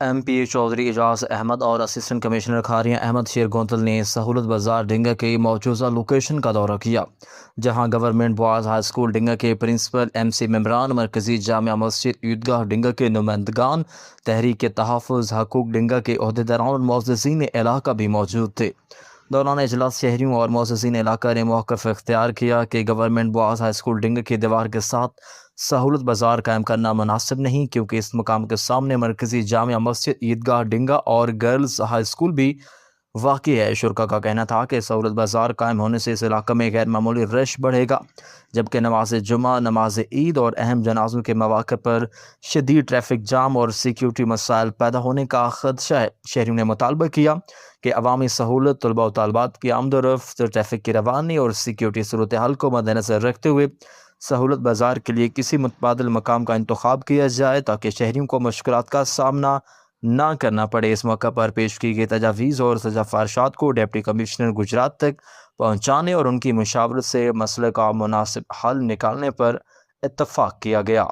M P Chaudhry اعجاز احمد اور assistant commissioner Kharian Ahmad شیر گونتل نے سہولت بازار ڈنگا کی موجودہ لوکیشن کا دورہ کیا، جہاں گورنمنٹ بوائز ہائی اسکول ڈنگا کے پرنسپل، ایم سی ممبران، مرکزی جامع مسجد عیدگاہ ڈنگا کے نمائندگان، تحریک تحفظ حقوق ڈنگا کے عہدیداران اور معززین علاقہ بھی موجود تھے۔ دوران اجلاس شہریوں اور معززین علاقہ نے موقف اختیار کیا کہ گورنمنٹ بوائز ہائی اسکول ڈنگا کی دیوار کے ساتھ سہولت بازار قائم کرنا مناسب نہیں، کیونکہ اس مقام کے سامنے مرکزی جامع مسجد، عیدگاہ ڈنگا اور گرلز ہائی اسکول بھی واقع ہے۔ شرکاء کا کہنا تھا کہ سہولت بازار قائم ہونے سے اس علاقہ میں غیر معمولی رش بڑھے گا، جبکہ نماز جمعہ، نماز عید اور اہم جنازوں کے مواقع پر شدید ٹریفک جام اور سیکیورٹی مسائل پیدا ہونے کا خدشہ ہے۔ شہریوں نے مطالبہ کیا کہ عوامی سہولت، طلباء و طالبات کی آمد و رفت، ٹریفک کی روانی اور سیکیورٹی صورتحال کو مد نظر رکھتے ہوئے سہولت بازار کے لیے کسی متبادل مقام کا انتخاب کیا جائے تاکہ شہریوں کو مشکلات کا سامنا نہ کرنا پڑے۔ اس موقع پر پیش کی گئی تجاویز اور سفارشات کو ڈپٹی کمشنر گجرات تک پہنچانے اور ان کی مشاورت سے مسئلے کا مناسب حل نکالنے پر اتفاق کیا گیا۔